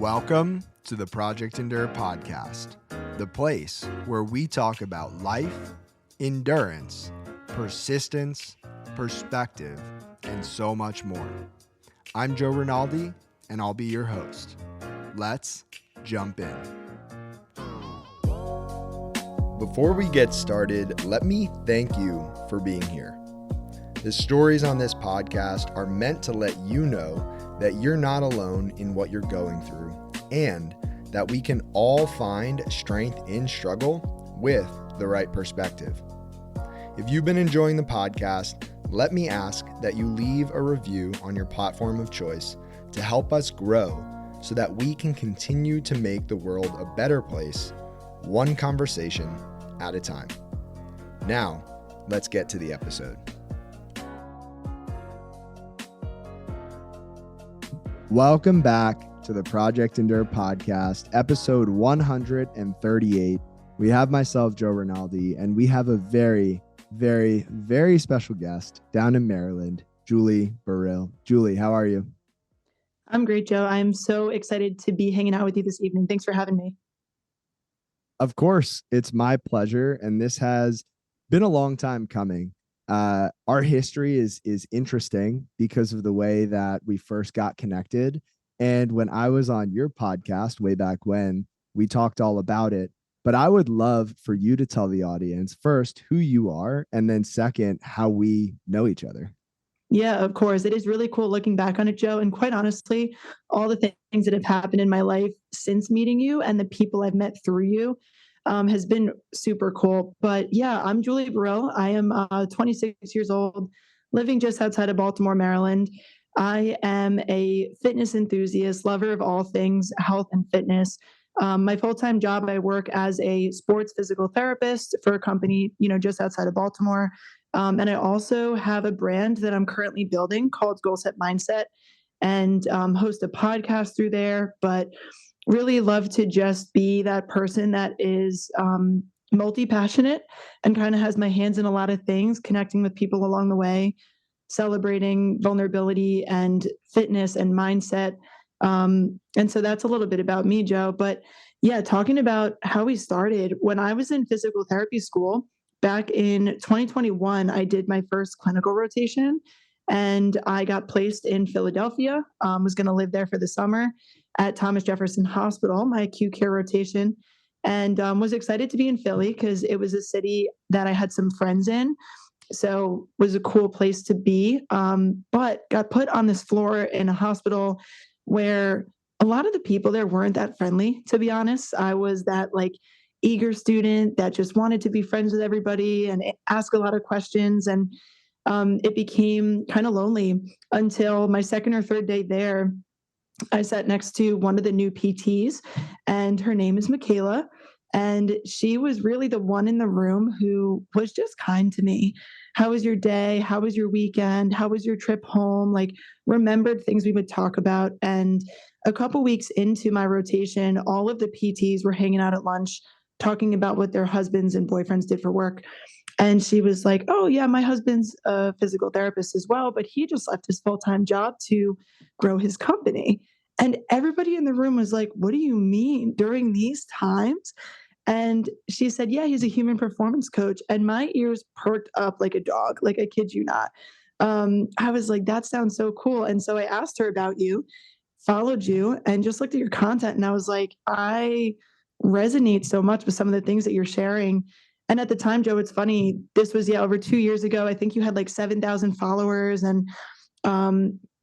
Welcome to the Project Endure podcast, the place where we talk about life, endurance, persistence, perspective, and so much more. I'm Joe Rinaldi, and I'll be your host. Let's jump in. Before we get started, let me thank you for being here. The stories on this podcast are meant to let you know that you're not alone in what you're going through and that we can all find strength in struggle with the right perspective. If you've been enjoying the podcast, let me ask that you leave a review on your platform of choice to help us grow so that we can continue to make the world a better place, one conversation at a time. Now, let's get to the episode. Welcome back to the Project Endure podcast, episode 138. We have myself, Joe Rinaldi, and we have a very, very, very special guest down in Maryland, Julie Burrill. Julie, how are you? I'm great, Joe. I'm so excited to be hanging out with you this evening. Thanks for having me. Of course, it's my pleasure, and this has been a long time coming. Our history is interesting because of the way that we first got connected. And when I was on your podcast way back when, we talked all about it. But I would love for you to tell the audience first who you are, and then second, how we know each other. Yeah, of course. It is really cool looking back on it, Joe. And quite honestly, all the things that have happened in my life since meeting you and the people I've met through you has been super cool. But yeah, I'm Julie Burrill. I am 26 years old, living just outside of Baltimore, Maryland. I am a fitness enthusiast, lover of all things health and fitness. My full-time job, I work as a sports physical therapist for a company, just outside of Baltimore. And I also have a brand that I'm currently building called Goal Set Mindset, and host a podcast through there. But really love to just be that person that is multi-passionate and kind of has my hands in a lot of things, connecting with people along the way, celebrating vulnerability and fitness and mindset. And so that's a little bit about me, Joe. But yeah, talking about how we started, when I was in physical therapy school back in 2021, I did my first clinical rotation and I got placed in Philadelphia, was going to live there for the summer at Thomas Jefferson Hospital, my acute care rotation, and was excited to be in Philly because it was a city that I had some friends in. So it was a cool place to be, but got put on this floor in a hospital where a lot of the people there weren't that friendly, to be honest. I was that eager student that just wanted to be friends with everybody and ask a lot of questions. And it became kind of lonely until my second or third day there. I sat next to one of the new PTs, and her name is Michaela. And she was really the one in the room who was just kind to me. How was your day? How was your weekend? How was your trip home? Remembered things we would talk about. And a couple weeks into my rotation, all of the PTs were hanging out at lunch, talking about what their husbands and boyfriends did for work. And she was like, oh, yeah, my husband's a physical therapist as well, but he just left his full-time job to grow his company. And everybody in the room was like, what do you mean during these times? And she said, yeah, he's a human performance coach. And my ears perked up like a dog, like I kid you not. I was like, that sounds so cool. And so I asked her about you, followed you, and just looked at your content. And I was like, I resonate so much with some of the things that you're sharing. And at the time, Joe, it's funny, this was over 2 years ago. I think you had 7,000 followers, and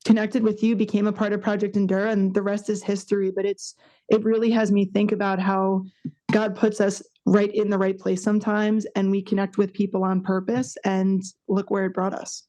connected with you, became a part of Project Endure, and the rest is history. But it really has me think about how God puts us right in the right place sometimes, and we connect with people on purpose, and look where it brought us.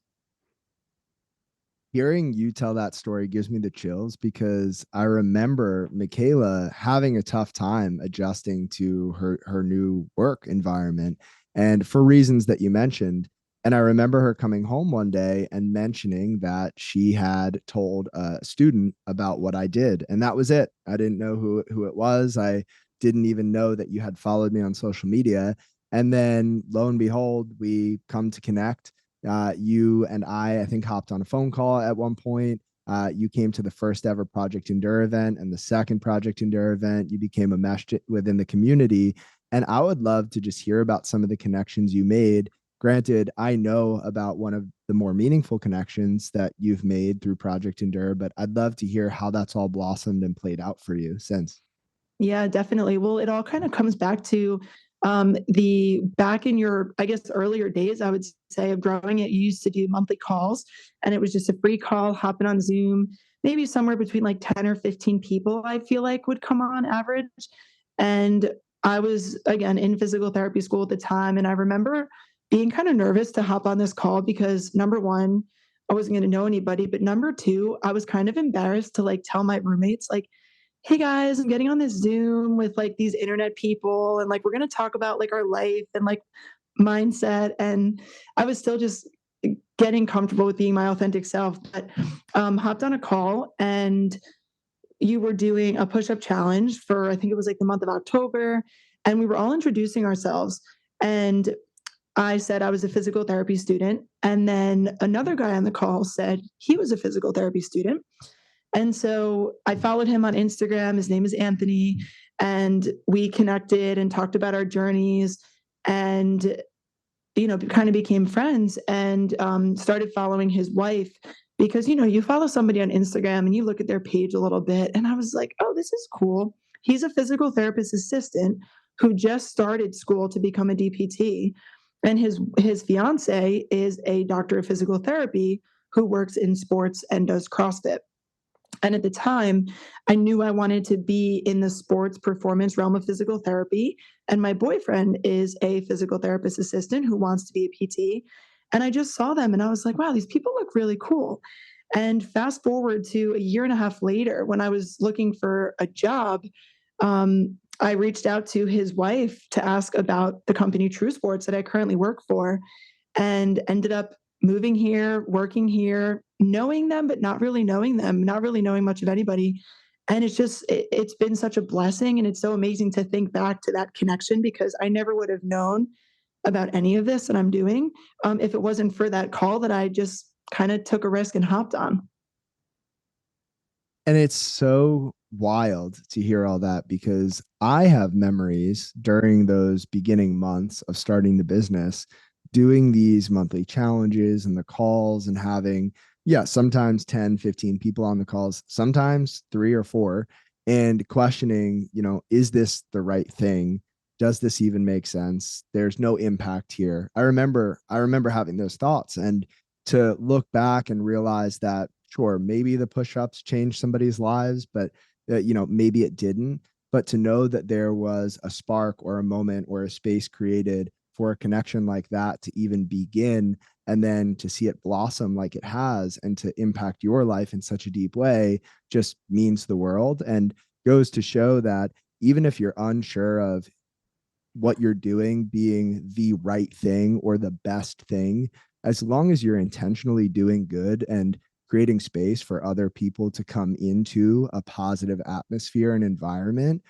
Hearing you tell that story gives me the chills because I remember Michaela having a tough time adjusting to her new work environment, and for reasons that you mentioned. And I remember her coming home one day and mentioning that she had told a student about what I did. And that was it. I didn't know who it was. I didn't even know that you had followed me on social media. And then lo and behold, we come to connect. You and I think, hopped on a phone call at one point. You came to the first ever Project Endure event and the second Project Endure event. You became a mesh within the community. And I would love to just hear about some of the connections you made. Granted, I know about one of the more meaningful connections that you've made through Project Endure, but I'd love to hear how that's all blossomed and played out for you since. Yeah, definitely. Well, it all kind of comes back to the back in your, I guess, earlier days, I would say, of growing it, you used to do monthly calls, and it was just a free call, hopping on Zoom, maybe somewhere between like 10 or 15 people, I feel like would come on average. And I was, again, in physical therapy school at the time. And I remember being kind of nervous to hop on this call because number one, I wasn't going to know anybody. But number two, I was kind of embarrassed to like tell my roommates, like, hey guys, I'm getting on this Zoom with like these internet people and like we're going to talk about like our life and like mindset. And I was still just getting comfortable with being my authentic self, but hopped on a call and you were doing a push-up challenge for, I think it was like the month of October, and we were all introducing ourselves. And I said I was a physical therapy student, and then another guy on the call said he was a physical therapy student. And so I followed him on Instagram. His name is Anthony. And we connected and talked about our journeys and, kind of became friends and started following his wife because, you follow somebody on Instagram and you look at their page a little bit. And I was like, oh, this is cool. He's a physical therapist assistant who just started school to become a DPT. And his fiance is a doctor of physical therapy who works in sports and does CrossFit. And at the time, I knew I wanted to be in the sports performance realm of physical therapy. And my boyfriend is a physical therapist assistant who wants to be a PT. And I just saw them and I was like, wow, these people look really cool. And fast forward to a year and a half later, when I was looking for a job, I reached out to his wife to ask about the company True Sports that I currently work for and ended up moving here, working here, knowing them, but not really knowing them, not really knowing much of anybody. And it's been such a blessing. And it's so amazing to think back to that connection because I never would have known about any of this that I'm doing if it wasn't for that call that I just kind of took a risk and hopped on. And it's so wild to hear all that because I have memories during those beginning months of starting the business, doing these monthly challenges and the calls and having, yeah, sometimes 10, 15 people on the calls, sometimes three or four, and questioning, is this the right thing? Does this even make sense? There's no impact here. I remember having those thoughts and to look back and realize that sure, maybe the push-ups changed somebody's lives, but maybe it didn't. But to know that there was a spark or a moment or a space created for a connection like that to even begin, and then to see it blossom like it has and to impact your life in such a deep way just means the world and goes to show that even if you're unsure of what you're doing being the right thing or the best thing, as long as you're intentionally doing good and creating space for other people to come into a positive atmosphere and environment,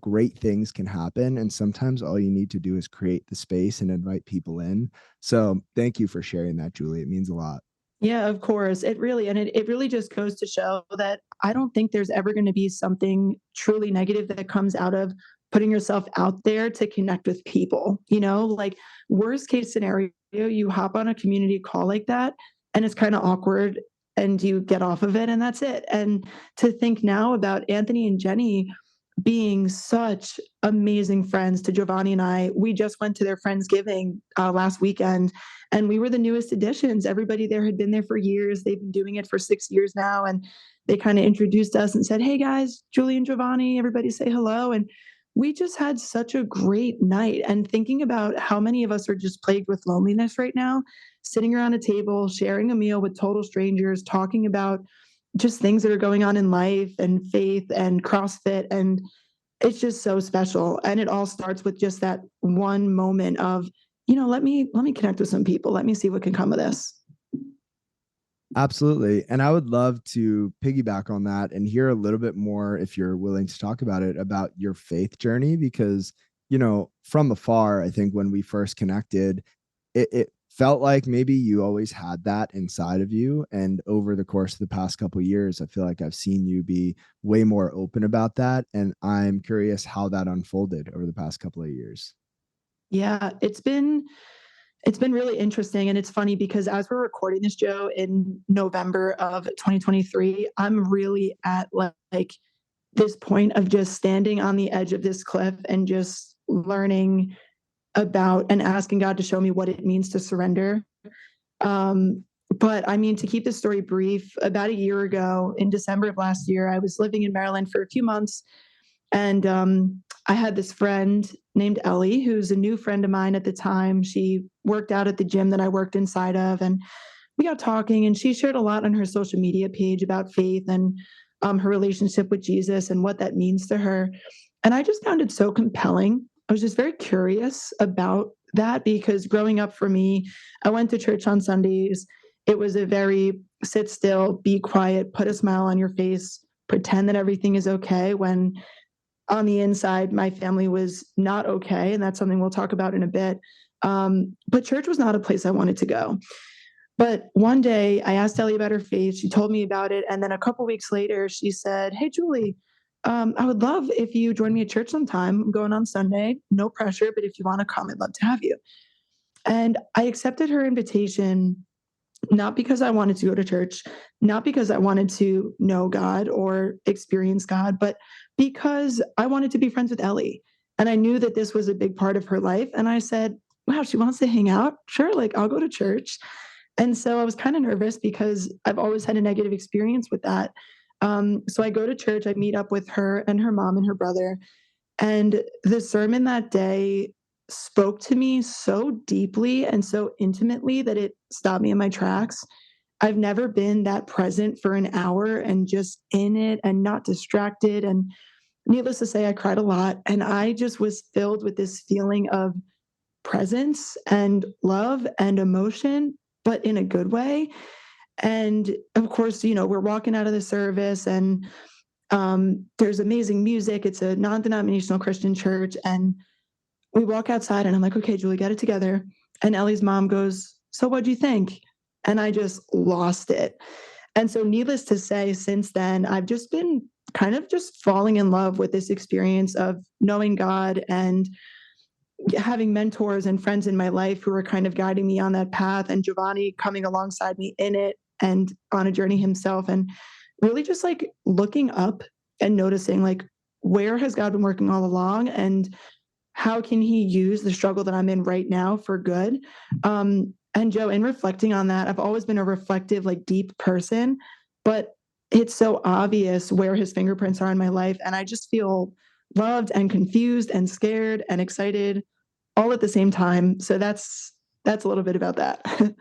great things can happen. And sometimes all you need to do is create the space and invite people in. So thank you for sharing that, Julie. It means a lot. Yeah, of course. It really just goes to show that I don't think there's ever going to be something truly negative that comes out of putting yourself out there to connect with people. Like worst case scenario, you hop on a community call like that and it's kind of awkward and you get off of it and that's it. And to think now about Anthony and Jenny being such amazing friends to Giovanni and I. We just went to their Friendsgiving last weekend and we were the newest additions. Everybody there had been there for years. They've been doing it for 6 years now. And they kind of introduced us and said, hey guys, Julie and Giovanni, everybody say hello. And we just had such a great night. And thinking about how many of us are just plagued with loneliness right now, sitting around a table, sharing a meal with total strangers, talking about just things that are going on in life and faith and CrossFit. And it's just so special. And it all starts with just that one moment of, let me connect with some people. Let me see what can come of this. Absolutely. And I would love to piggyback on that and hear a little bit more, if you're willing to talk about it, about your faith journey. Because, from afar, I think when we first connected, it felt like maybe you always had that inside of you. And over the course of the past couple of years, I feel like I've seen you be way more open about that. And I'm curious how that unfolded over the past couple of years. Yeah, it's been really interesting. And it's funny because as we're recording this, Joe, in November of 2023, I'm really at like this point of just standing on the edge of this cliff and just learning about and asking God to show me what it means to surrender. Um, but I mean, to keep the story brief, about a year ago in December of last year, I was living in Maryland for a few months. And I had this friend named Ellie, who's a new friend of mine at the time. She worked out at the gym that I worked inside of. And we got talking, and she shared a lot on her social media page about faith and her relationship with Jesus and what that means to her. And I just found it so compelling. I was just very curious about that because growing up for me, I went to church on Sundays. It was a very sit still, be quiet, put a smile on your face, pretend that everything is okay when on the inside, my family was not okay. And that's something we'll talk about in a bit. But church was not a place I wanted to go. But one day I asked Ellie about her faith. She told me about it. And then a couple weeks later, she said, "Hey, Julie, I would love if you join me at church sometime. I'm going on Sunday. No pressure, but if you want to come, I'd love to have you." And I accepted her invitation, not because I wanted to go to church, not because I wanted to know God or experience God, but because I wanted to be friends with Ellie. And I knew that this was a big part of her life. And I said, "Wow, she wants to hang out. Sure, like I'll go to church." And so I was kind of nervous because I've always had a negative experience with that. So I go to church, I meet up with her and her mom and her brother. And the sermon that day spoke to me so deeply and so intimately that it stopped me in my tracks. I've never been that present for an hour and just in it and not distracted. And needless to say, I cried a lot. And I just was filled with this feeling of presence and love and emotion, but in a good way. And of course, we're walking out of the service and there's amazing music. It's a non denominational Christian church. And we walk outside and I'm like, "Okay, Julie, get it together." And Ellie's mom goes, "So what'd you think?" And I just lost it. And so, needless to say, since then, I've just been kind of just falling in love with this experience of knowing God and having mentors and friends in my life who are kind of guiding me on that path, and Giovanni coming alongside me in it and on a journey himself, and really just like looking up and noticing like where has God been working all along and how can he use the struggle that I'm in right now for good. And Joe, in reflecting on that, I've always been a reflective, like deep person, but it's so obvious where his fingerprints are in my life. And I just feel loved and confused and scared and excited all at the same time. So that's a little bit about that.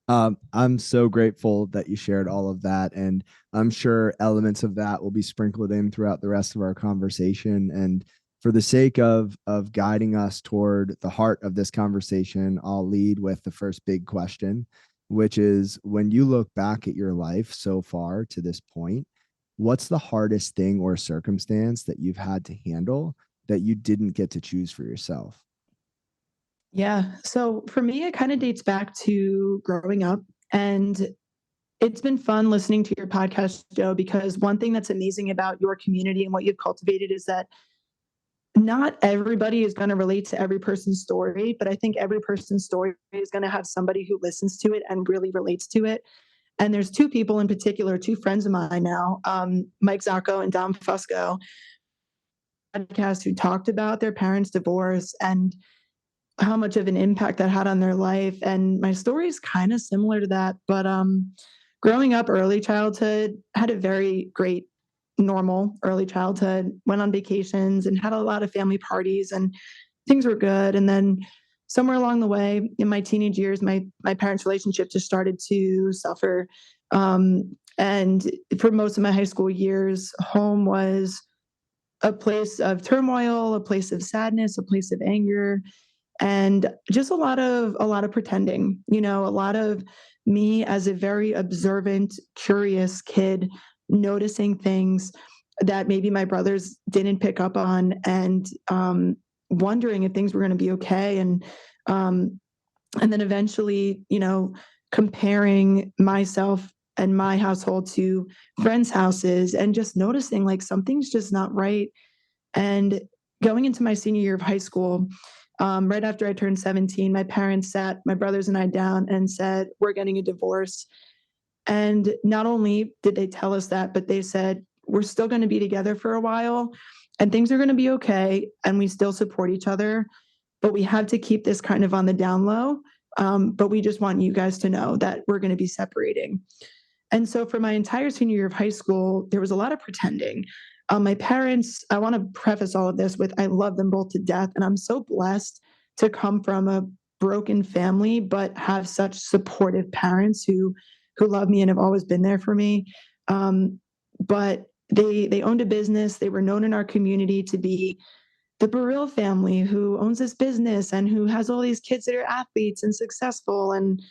I'm so grateful that you shared all of that. And I'm sure elements of that will be sprinkled in throughout the rest of our conversation. And for the sake of guiding us toward the heart of this conversation, I'll lead with the first big question, which is when you look back at your life so far to this point, what's the hardest thing or circumstance that you've had to handle that you didn't get to choose for yourself? Yeah. So for me, it kind of dates back to growing up. And it's been fun listening to your podcast, Joe, because one thing that's amazing about your community and what you've cultivated is that not everybody is going to relate to every person's story, but I think every person's story is going to have somebody who listens to it and really relates to it. And there's two people in particular, two friends of mine now, Mike Zacco and Dom Fusco, podcast who talked about their parents' divorce and how much of an impact that had on their life. And my story is kind of similar to that. But growing up, early childhood, had a very great, normal early childhood, went on vacations and had a lot of family parties and things were good. And then somewhere along the way in my teenage years, my parents' relationship just started to suffer. And for most of my high school years, home was a place of turmoil, a place of sadness, a place of anger, and just a lot of pretending, a lot of me as a very observant, curious kid noticing things that maybe my brothers didn't pick up on, and wondering if things were going to be okay. And And then eventually, comparing myself and my household to friends' houses and just noticing like something's just not right. And going into my senior year of high school, right after I turned 17, my parents sat my brothers and I down and said, "We're getting a divorce." And not only did they tell us that, but they said, "We're still going to be together for a while and things are going to be okay. And we still support each other, but we have to keep this kind of on the down low. But we just want you guys to know that we're going to be separating." And so for my entire senior year of high school, there was a lot of pretending. My parents, I want to preface all of this with I love them both to death. And I'm so blessed to come from a broken family, but have such supportive parents who love me and have always been there for me. But they owned a business. They were known in our community to be the Burrill family who owns this business and who has all these kids that are athletes and successful and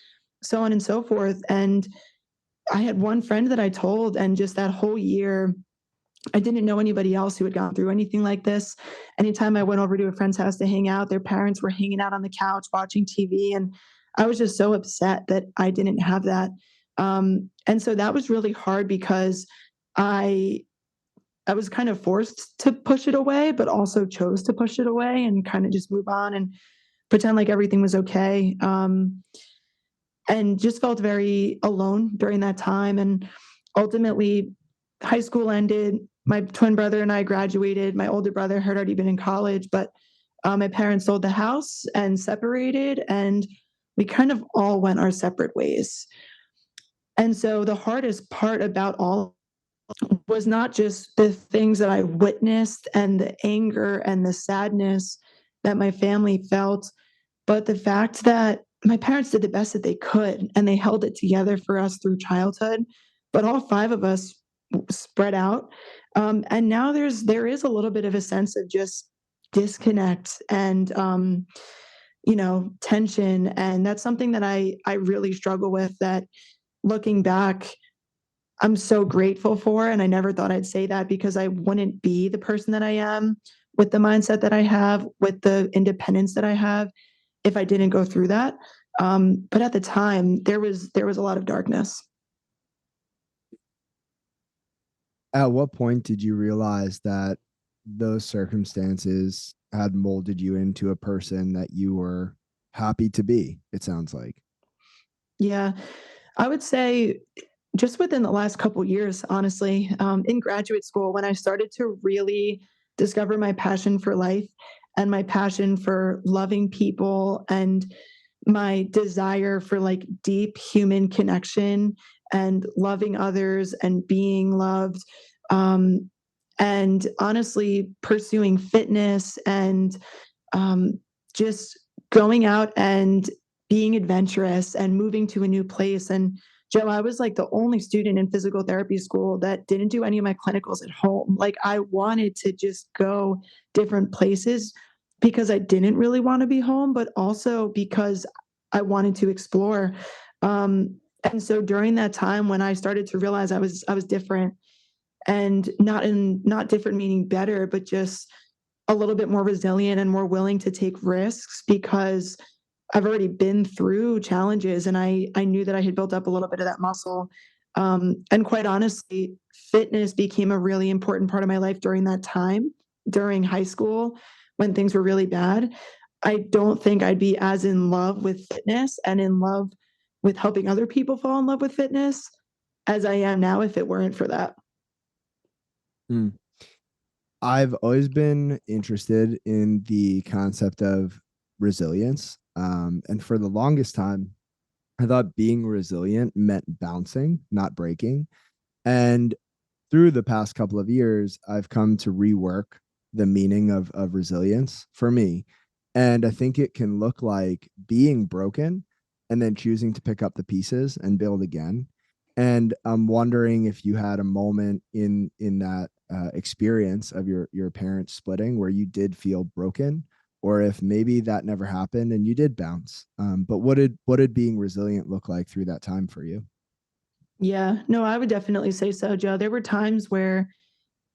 so on and so forth. And I had one friend that I told, and just that whole year, I didn't know anybody else who had gone through anything like this. Anytime I went over to a friend's house to hang out, their parents were hanging out on the couch watching TV. And I was just so upset that I didn't have that. And so that was really hard because I I was kind of forced to push it away, but also chose to push it away and kind of just move on and pretend like everything was okay. And just felt very alone during that time. And ultimately, high school ended. My twin brother and I graduated. My older brother had already been in college, but my parents sold the house and separated, and we kind of all went our separate ways. And so the hardest part about all was not just the things that I witnessed and the anger and the sadness that my family felt, but the fact that my parents did the best that they could and they held it together for us through childhood, but all five of us spread out. And now there is a little bit of a sense of just disconnect and tension. And that's something that I really struggle with, that looking back, I'm so grateful for. And I never thought I'd say that, because I wouldn't be the person that I am with the mindset that I have, with the independence that I have, if I didn't go through that. But at the time, there was a lot of darkness. At what point did you realize that those circumstances had molded you into a person that you were happy to be? It sounds like. Yeah, I would say just within the last couple years, honestly, in graduate school, when I started to really discover my passion for life and my passion for loving people and my desire for like deep human connection and loving others and being loved. Um, and honestly, pursuing fitness and just going out and being adventurous and moving to a new place. And Joe, I was like the only student in physical therapy school that didn't do any of my clinicals at home. Like I wanted to just go different places because I didn't really want to be home, but also because I wanted to explore. And so during that time when I started to realize I was different, and not different meaning better, but just a little bit more resilient and more willing to take risks, because I've already been through challenges and I knew that I had built up a little bit of that muscle. And quite honestly, fitness became a really important part of my life during that time, during high school, when things were really bad. I don't think I'd be as in love with fitness and in love with helping other people fall in love with fitness as I am now if it weren't for that. Hmm. I've always been interested in the concept of resilience. And for the longest time, I thought being resilient meant bouncing, not breaking. And through the past couple of years, I've come to rework the meaning of resilience for me. And I think it can look like being broken and then choosing to pick up the pieces and build again. And I'm wondering if you had a moment in that experience of your parents splitting where you did feel broken, or if maybe that never happened and you did bounce. But what did being resilient look like through that time for you? Yeah, no, I would definitely say so, Joe. There were times where,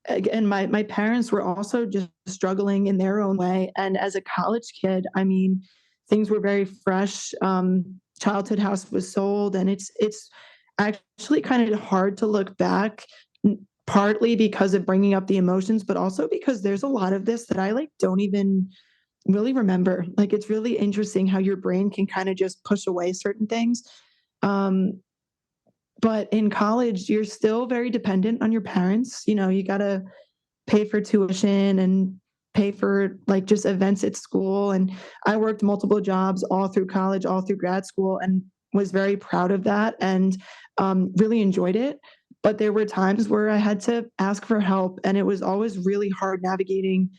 again, my parents were also just struggling in their own way. And as a college kid, I mean, things were very fresh. Childhood house was sold, and it's actually kind of hard to look back, partly because of bringing up the emotions, but also because there's a lot of this that I like don't even really remember. Like, it's really interesting how your brain can kind of just push away certain things. Um, but in college, you're still very dependent on your parents. You got to pay for tuition and pay for like just events at school. And I worked multiple jobs all through college, all through grad school, and was very proud of that and really enjoyed it. But there were times where I had to ask for help, and it was always really hard navigating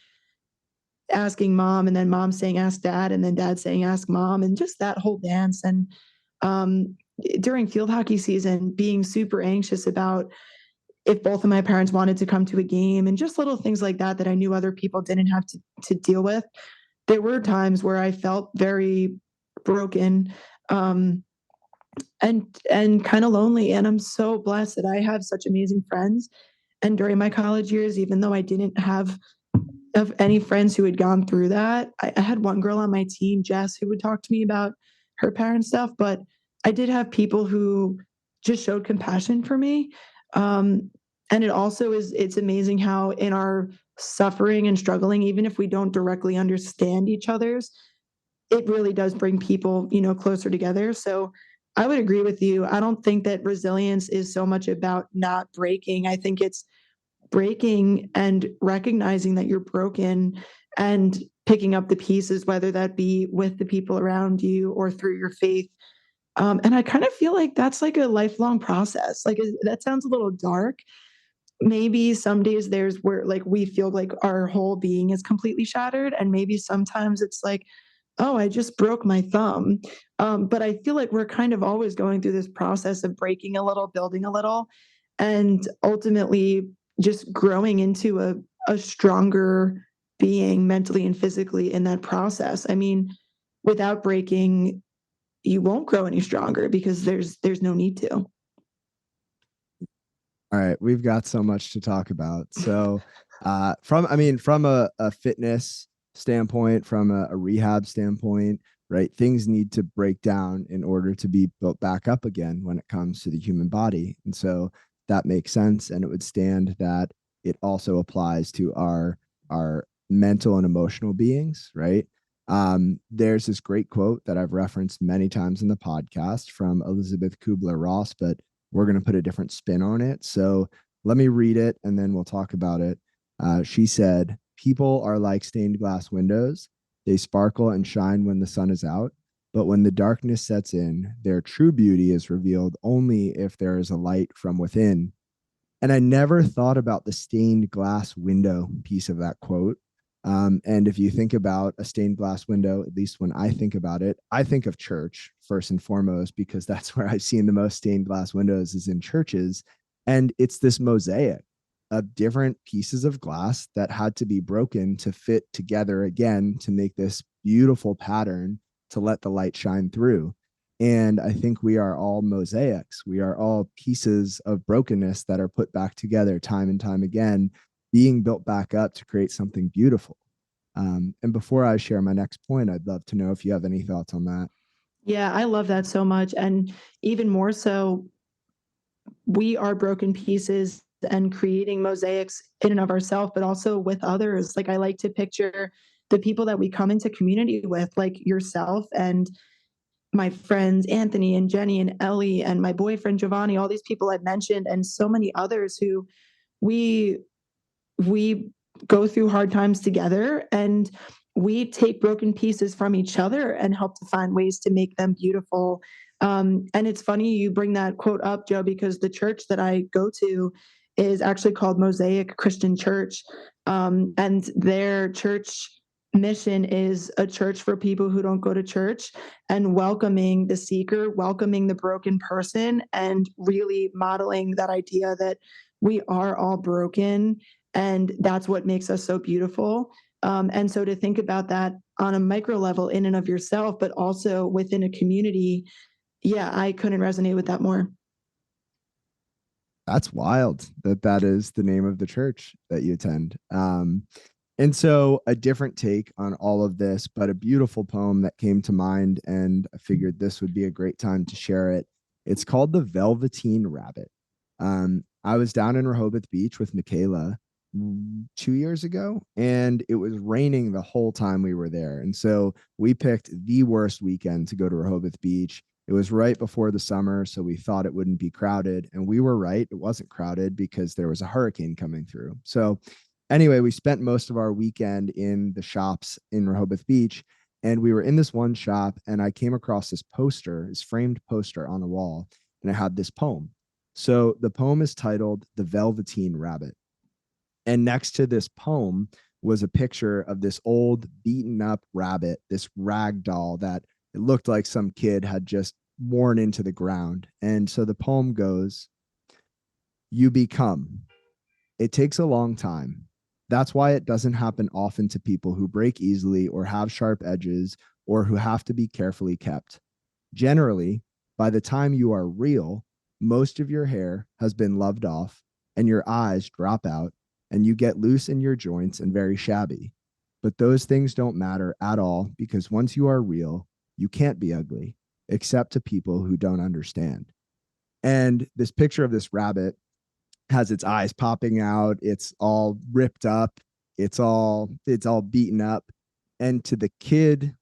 asking mom, and then mom saying ask dad, and then dad saying ask mom, and just that whole dance. And um, during field hockey season, being super anxious about if both of my parents wanted to come to a game, and just little things like that that I knew other people didn't have to deal with. There were times where I felt very broken, um, and kind of lonely. And I'm so blessed that I have such amazing friends. And during my college years, even though I didn't have of any friends who had gone through that, I had one girl on my team, Jess, who would talk to me about her parent stuff, but I did have people who just showed compassion for me. Um, and it's amazing how in our suffering and struggling, even if we don't directly understand each other's, it really does bring people, closer together. So I would agree with you. I don't think that resilience is so much about not breaking. I think it's breaking and recognizing that you're broken and picking up the pieces, whether that be with the people around you or through your faith. And I kind of feel like that's like a lifelong process. Like, that sounds a little dark. Maybe some days there's where like we feel like our whole being is completely shattered. And maybe sometimes it's like, oh, I just broke my thumb. But I feel like we're kind of always going through this process of breaking a little, building a little, and ultimately just growing into a stronger being mentally and physically in that process. I mean, without breaking, you won't grow any stronger because there's no need to. All right, we've got so much to talk about. So, from a fitness standpoint, from a rehab standpoint, right? Things need to break down in order to be built back up again when it comes to the human body. And so that makes sense. And it would stand that it also applies to our mental and emotional beings, right? There's this great quote that I've referenced many times in the podcast from Elizabeth Kubler-Ross, but we're going to put a different spin on it. So let me read it and then we'll talk about it. She said, "People are like stained glass windows. They sparkle and shine when the sun is out. But when the darkness sets in, their true beauty is revealed only if there is a light from within." And I never thought about the stained glass window piece of that quote. And if you think about a stained glass window, at least when I think about it, I think of church first and foremost, because that's where I've seen the most stained glass windows is in churches. And it's this mosaic of different pieces of glass that had to be broken to fit together again to make this beautiful pattern to let the light shine through. And I think we are all mosaics. We are all pieces of brokenness that are put back together time and time again, being built back up to create something beautiful. And before I share my next point, I'd love to know if you have any thoughts on that. Yeah, I love that so much. And even more so, we are broken pieces and creating mosaics in and of ourselves, but also with others. Like, I like to picture the people that we come into community with, like yourself and my friends, Anthony and Jenny and Ellie and my boyfriend, Giovanni, all these people I've mentioned, and so many others who we we go through hard times together, and we take broken pieces from each other and help to find ways to make them beautiful. And it's funny you bring that quote up, Joe, because the church that I go to is actually called Mosaic Christian Church. And their church mission is a church for people who don't go to church, and welcoming the seeker, welcoming the broken person, and really modeling that idea that we are all broken, and that's what makes us so beautiful. And so to think about that on a micro level in and of yourself, but also within a community, yeah, I couldn't resonate with that more. That's wild that that is the name of the church that you attend. And so, a different take on all of this, but a beautiful poem that came to mind, and I figured this would be a great time to share it. It's called The Velveteen Rabbit. I was down in Rehoboth Beach with Michaela 2 years ago, and it was raining the whole time we were there. And so, we picked the worst weekend to go to Rehoboth Beach. It was right before the summer, so we thought it wouldn't be crowded. And we were right. It wasn't crowded because there was a hurricane coming through. So, anyway, we spent most of our weekend in the shops in Rehoboth Beach. And we were in this one shop, and I came across this poster, this framed poster on the wall, and it had this poem. So the poem is titled The Velveteen Rabbit. And next to this poem was a picture of this old, beaten up rabbit, this rag doll that it looked like some kid had just worn into the ground. And so the poem goes, "You become. It takes a long time. That's why it doesn't happen often to people who break easily or have sharp edges or who have to be carefully kept. Generally, by the time you are real, most of your hair has been loved off and your eyes drop out and you get loose in your joints and very shabby. But those things don't matter at all because once you are real, you can't be ugly, except to people who don't understand." And this picture of this rabbit has its eyes popping out, it's all ripped up, it's all beaten up. And to the kid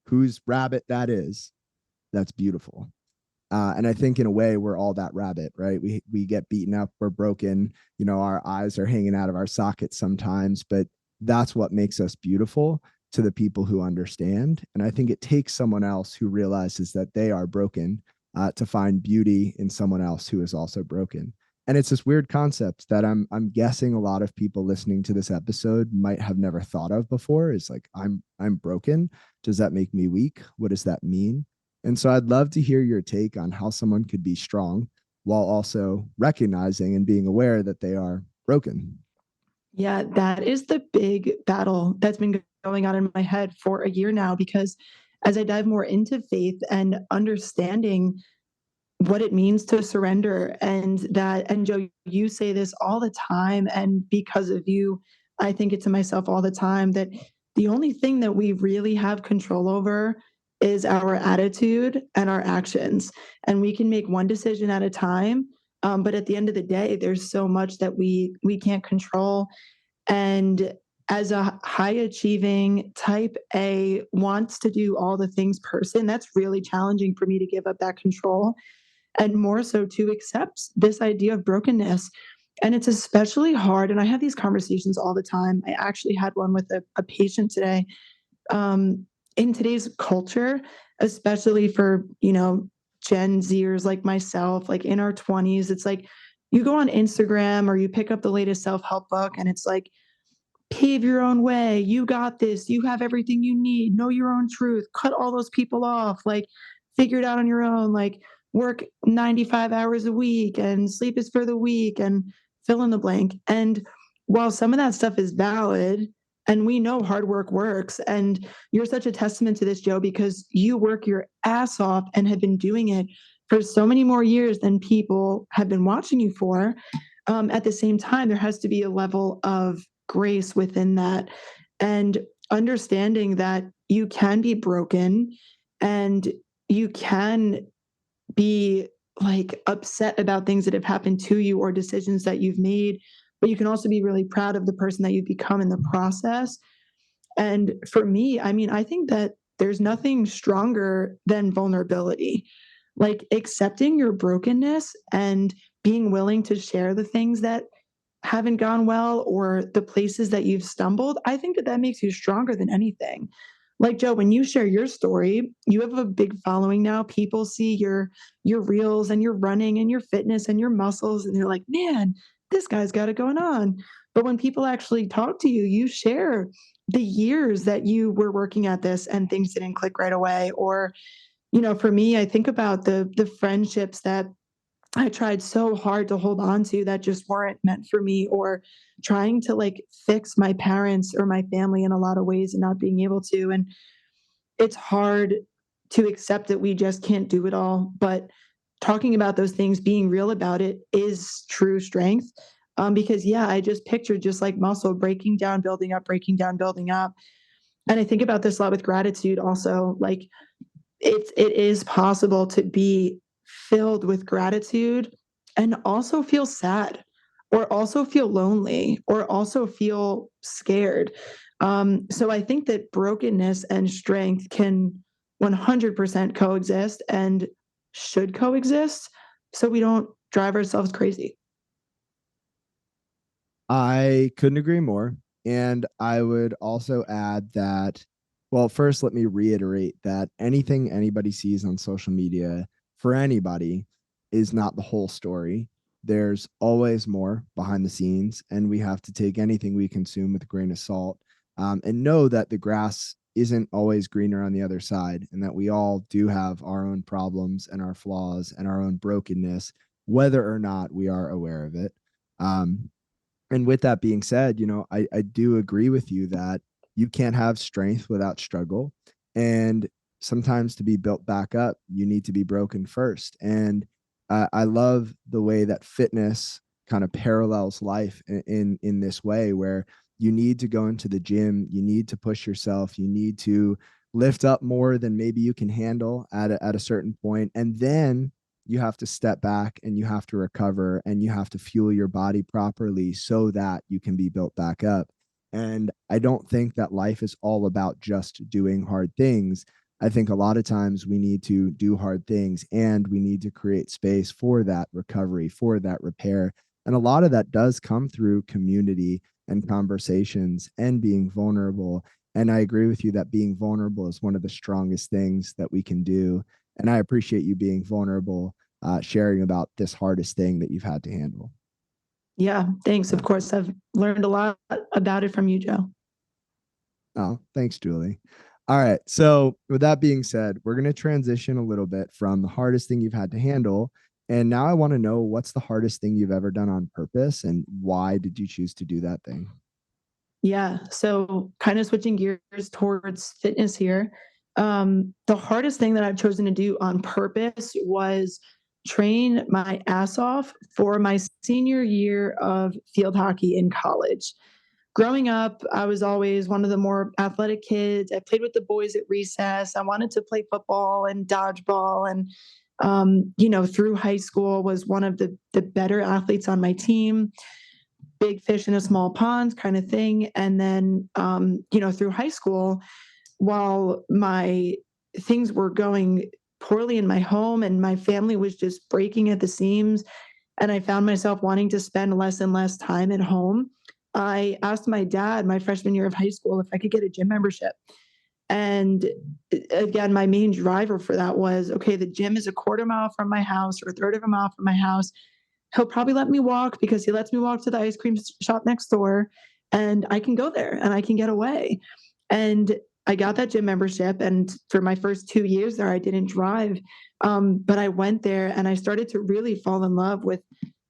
whose rabbit that is, that's beautiful. And I think in a way we're all that rabbit, right? We get beaten up, we're broken, our eyes are hanging out of our sockets sometimes, but that's what makes us beautiful to the people who understand. And I think it takes someone else who realizes that they are broken to find beauty in someone else who is also broken. And it's this weird concept that I'm guessing a lot of people listening to this episode might have never thought of before. Is like, I'm broken. Does that make me weak? What does that mean? And so I'd love to hear your take on how someone could be strong while also recognizing and being aware that they are broken. Yeah, that is the big battle that's been going on in my head for a year now, because as I dive more into faith and understanding what it means to surrender, and Joe, you say this all the time, and because of you, I think it to myself all the time, that the only thing that we really have control over is our attitude and our actions, and we can make one decision at a time. But at the end of the day, there's so much that we can't control. And as a high achieving type A, wants to do all the things person, that's really challenging for me to give up that control, and more so to accept this idea of brokenness. And it's especially hard. And I have these conversations all the time. I actually had one with a patient today. In today's culture, especially for, Gen Zers like myself, like in our 20s, it's like you go on Instagram or you pick up the latest self help book, and it's like, pave your own way. You got this. You have everything you need. Know your own truth. Cut all those people off. Like, figure it out on your own. Like, work 95 hours a week and sleep is for the week and fill in the blank. And while some of that stuff is valid, and we know hard work works, and you're such a testament to this, Joe, because you work your ass off and have been doing it for so many more years than people have been watching you for. At the same time, there has to be a level of grace within that, and understanding that you can be broken and you can be like upset about things that have happened to you or decisions that you've made, but you can also be really proud of the person that you've become in the process. And for me, I mean, I think that there's nothing stronger than vulnerability, like accepting your brokenness and being willing to share the things that haven't gone well or the places that you've stumbled. I think that that makes you stronger than anything. Like, Joe, when you share your story, you have a big following now. People see your reels and your running and your fitness and your muscles, and they're like, man, this guy's got it going on. But when people actually talk to you, you share the years that you were working at this and things didn't click right away. Or, for me, I think about the friendships that I tried so hard to hold on to that just weren't meant for me, or trying to like fix my parents or my family in a lot of ways and not being able to. And it's hard to accept that we just can't do it all. But talking about those things, being real about it, is true strength. Because yeah, I just pictured just like muscle breaking down, building up, breaking down, building up. And I think about this a lot with gratitude also. Like it is possible to be filled with gratitude and also feel sad or also feel lonely or also feel scared. So I think that brokenness and strength can 100% coexist and should coexist so we don't drive ourselves crazy. I couldn't agree more. And I would also add that, well, first, let me reiterate that anything anybody sees on social media for anybody is not the whole story. There's always more behind the scenes, and we have to take anything we consume with a grain of salt, and know that the grass isn't always greener on the other side, and that we all do have our own problems and our flaws and our own brokenness, whether or not we are aware of it. Um, and with that being said, I do agree with you that you can't have strength without struggle. And sometimes to be built back up, you need to be broken first. And I love the way that fitness kind of parallels life in this way, where you need to go into the gym, you need to push yourself, you need to lift up more than maybe you can handle at a certain point. And then you have to step back and you have to recover and you have to fuel your body properly so that you can be built back up. And I don't think that life is all about just doing hard things. I think a lot of times we need to do hard things and we need to create space for that recovery, for that repair. And a lot of that does come through community and conversations and being vulnerable. And I agree with you that being vulnerable is one of the strongest things that we can do. And I appreciate you being vulnerable, sharing about this hardest thing that you've had to handle. Yeah, thanks. Yeah. Of course, I've learned a lot about it from you, Joe. Oh, thanks, Julie. All right. So, with that being said, we're going to transition a little bit from the hardest thing you've had to handle. And now I want to know, what's the hardest thing you've ever done on purpose and why did you choose to do that thing? Yeah. So kind of switching gears towards fitness here. The hardest thing that I've chosen to do on purpose was train my ass off for my senior year of field hockey in college. Growing up, I was always one of the more athletic kids. I played with the boys at recess. I wanted to play football and dodgeball. And, through high school was one of the better athletes on my team, big fish in a small pond kind of thing. And then, through high school, while my things were going poorly in my home and my family was just breaking at the seams, and I found myself wanting to spend less and less time at home, I asked my dad my freshman year of high school if I could get a gym membership. And again, my main driver for that was, okay, the gym is a quarter mile from my house or a third of a mile from my house. He'll probably let me walk because he lets me walk to the ice cream shop next door and I can go there and I can get away. And I got that gym membership. And for my first 2 years there, I didn't drive. But I went there and I started to really fall in love with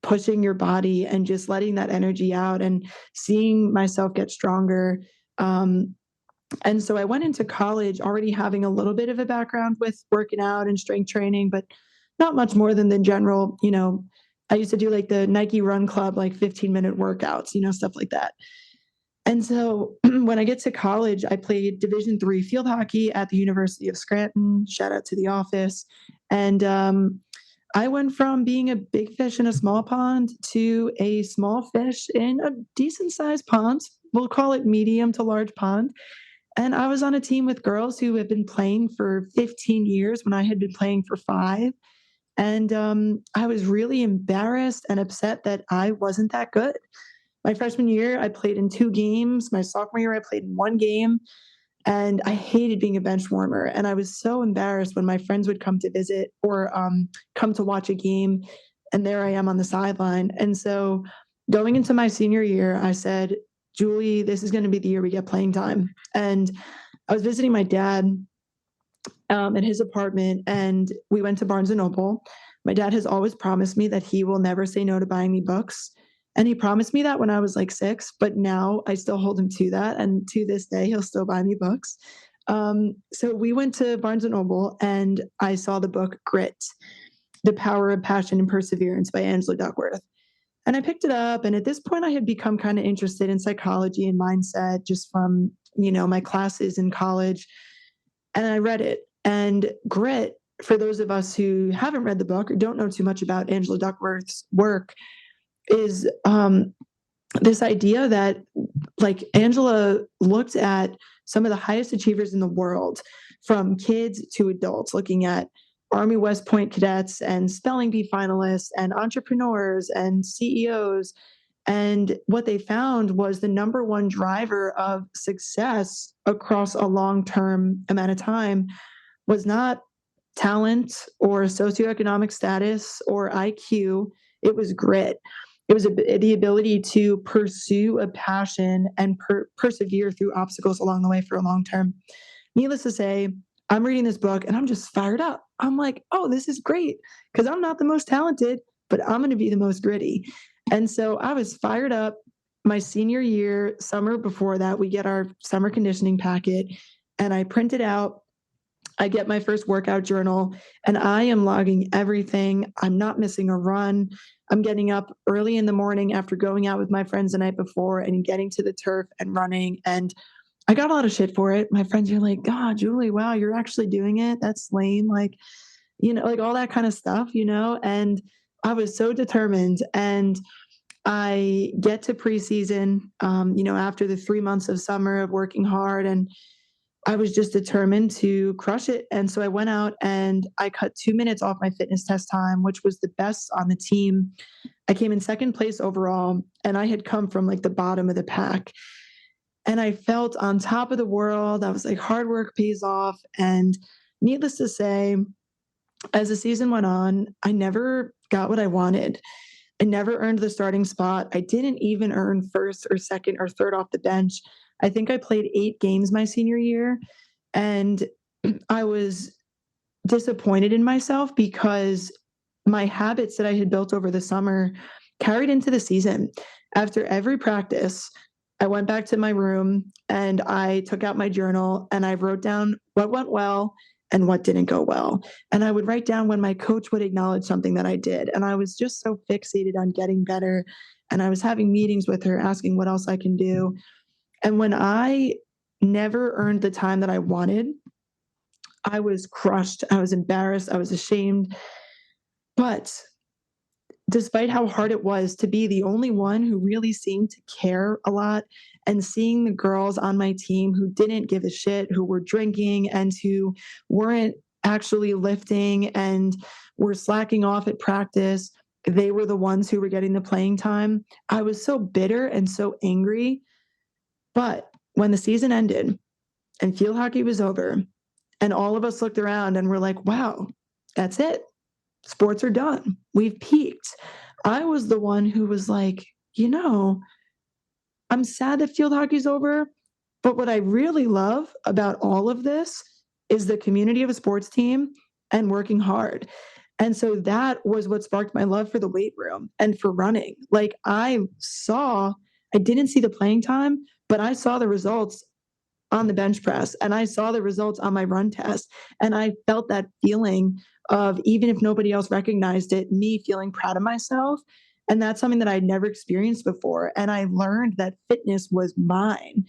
pushing your body and just letting that energy out and seeing myself get stronger. And so I went into college already having a little bit of a background with working out and strength training, but not much more than the general, I used to do like the Nike Run Club, like 15-minute workouts, stuff like that. And so when I get to college, I played Division III field hockey at the University of Scranton. Shout out to the office. And I went from being a big fish in a small pond to a small fish in a decent sized pond. We'll call it medium to large pond. And I was on a team with girls who had been playing for 15 years when I had been playing for 5. And I was really embarrassed and upset that I wasn't that good. My freshman year, I played in 2 games. My sophomore year, I played in 1 game. And I hated being a bench warmer. And I was so embarrassed when my friends would come to visit or come to watch a game. And there I am on the sideline. And so going into my senior year, I said, Julie, this is going to be the year we get playing time. And I was visiting my dad in his apartment, and we went to Barnes and Noble. My dad has always promised me that he will never say no to buying me books. And he promised me that when I was like 6, but now I still hold him to that. And to this day, he'll still buy me books. So we went to Barnes and Noble and I saw the book Grit, The Power of Passion and Perseverance by Angela Duckworth. And I picked it up. And at this point, I had become kind of interested in psychology and mindset just from, my classes in college. And I read it. And grit, for those of us who haven't read the book or don't know too much about Angela Duckworth's work, is this idea that like Angela looked at some of the highest achievers in the world, from kids to adults, looking at Army West Point cadets and spelling bee finalists and entrepreneurs and CEOs. And what they found was the number one driver of success across a long term amount of time was not talent or socioeconomic status or IQ, it was grit. It was the ability to pursue a passion and persevere through obstacles along the way for a long term. Needless to say, I'm reading this book and I'm just fired up. I'm like, oh, this is great because I'm not the most talented, but I'm going to be the most gritty. And so I was fired up. My senior year, summer before that, we get our summer conditioning packet and I print it out. I get my first workout journal and I am logging everything. I'm not missing a run. I'm getting up early in the morning after going out with my friends the night before and getting to the turf and running. And I got a lot of shit for it. My friends are like, God, Julie, wow, you're actually doing it. That's lame. Like, like all that kind of stuff. And I was so determined. And I get to preseason, after the 3 months of summer of working hard, and I was just determined to crush it. And so I went out and I cut 2 minutes off my fitness test time, which was the best on the team. I came in second place overall, and I had come from like the bottom of the pack. And I felt on top of the world. I was like, hard work pays off. And needless to say, as the season went on, I never got what I wanted. I never earned the starting spot. I didn't even earn first or second or third off the bench. I think I played 8 games my senior year, and I was disappointed in myself because my habits that I had built over the summer carried into the season. After every practice, I went back to my room and I took out my journal and I wrote down what went well and what didn't go well. And I would write down when my coach would acknowledge something that I did. And I was just so fixated on getting better. And I was having meetings with her, asking what else I can do. And when I never earned the time that I wanted, I was crushed. I was embarrassed. I was ashamed. But despite how hard it was to be the only one who really seemed to care a lot, and seeing the girls on my team who didn't give a shit, who were drinking and who weren't actually lifting and were slacking off at practice, they were the ones who were getting the playing time. I was so bitter and so angry. But when the season ended and field hockey was over, and all of us looked around and were like, wow, that's it. Sports are done. We've peaked. I was the one who was like, I'm sad that field hockey's over, but what I really love about all of this is the community of a sports team and working hard. And so that was what sparked my love for the weight room and for running. Like I didn't see the playing time, but I saw the results on the bench press and I saw the results on my run test. And I felt that feeling of, even if nobody else recognized it, me feeling proud of myself. And that's something that I'd never experienced before. And I learned that fitness was mine.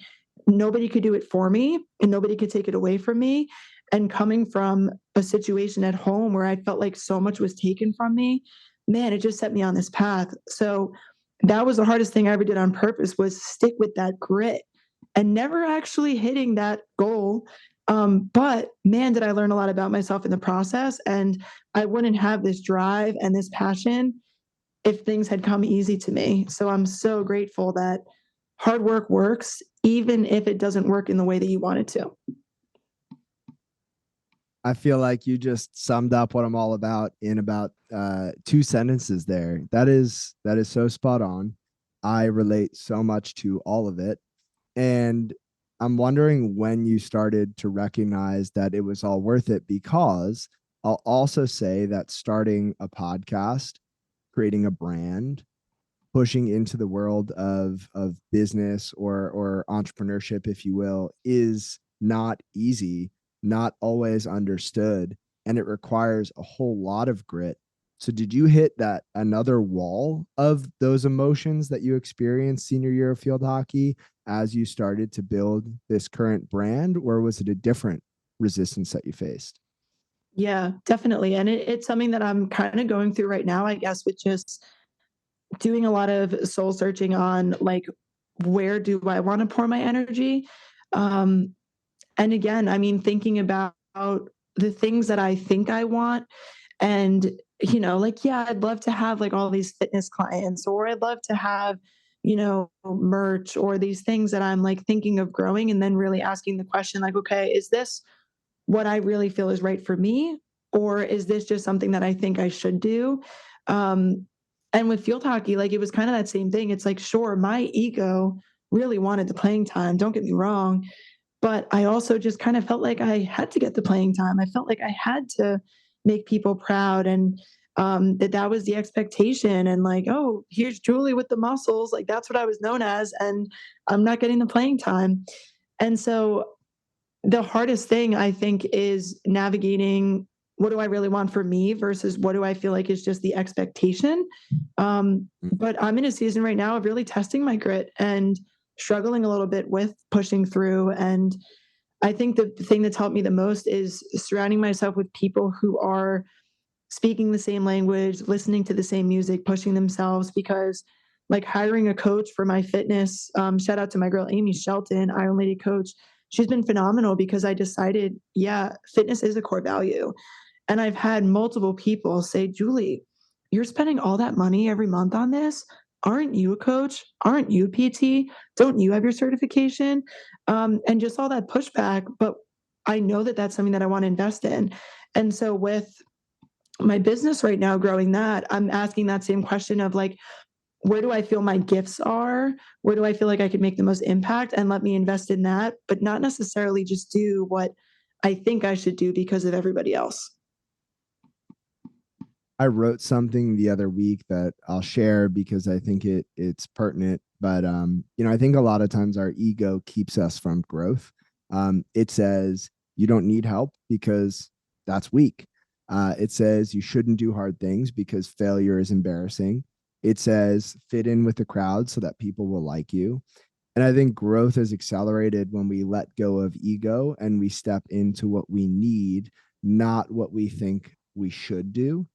Nobody could do it for me and nobody could take it away from me. And coming from a situation at home where I felt like so much was taken from me, man, it just set me on this path. So that was the hardest thing I ever did on purpose, was stick with that grit and never actually hitting that goal. But man, did I learn a lot about myself in the process. And I wouldn't have this drive and this passion if things had come easy to me. So I'm so grateful that hard work works, even if it doesn't work in the way that you want it to. I feel like you just summed up what I'm all about in about 2 sentences there. That is so spot on. I relate so much to all of it. And I'm wondering when you started to recognize that it was all worth it, because I'll also say that starting a podcast, creating a brand, pushing into the world of business or entrepreneurship, if you will, is not easy, not always understood, and it requires a whole lot of grit. So did you hit that another wall of those emotions that you experienced senior year of field hockey as you started to build this current brand, or was it a different resistance that you faced? Yeah, definitely. And it's something that I'm kind of going through right now, I guess, with just doing a lot of soul searching on like, where do I want to pour my energy? Um, and again, I mean, thinking about the things that I think I want. And, like, yeah, I'd love to have like all these fitness clients, or I'd love to have, merch, or these things that I'm like thinking of growing, and then really asking the question, like, okay, is this what I really feel is right for me? Or is this just something that I think I should do? Um, and with field hockey, like, it was kind of that same thing. It's like, sure, my ego really wanted the playing time. Don't get me wrong. But I also just kind of felt like I had to get the playing time. I felt like I had to make people proud, and that was the expectation. And like, oh, here's Julie with the muscles. Like, that's what I was known as. And I'm not getting the playing time. And so the hardest thing, I think, is navigating what do I really want for me versus what do I feel like is just the expectation. But I'm in a season right now of really testing my grit and struggling a little bit with pushing through. And I think the thing that's helped me the most is surrounding myself with people who are speaking the same language, listening to the same music, pushing themselves. Because, like, hiring a coach for my fitness, shout out to my girl Amy Shelton, Iron Lady coach. She's been phenomenal because I decided, yeah, fitness is a core value. And I've had multiple people say, Julie, you're spending all that money every month on this. Aren't you a coach? Aren't you a PT? Don't you have your certification? And just all that pushback. But I know that that's something that I want to invest in. And so with my business right now, growing that, I'm asking that same question of like, where do I feel my gifts are? Where do I feel like I could make the most impact, and let me invest in that, but not necessarily just do what I think I should do because of everybody else. I wrote something the other week that I'll share because I think it's pertinent. But I think a lot of times our ego keeps us from growth. It says you don't need help because that's weak. It says you shouldn't do hard things because failure is embarrassing. It says fit in with the crowd so that people will like you. And I think growth is accelerated when we let go of ego and we step into what we need, not what we think we should do.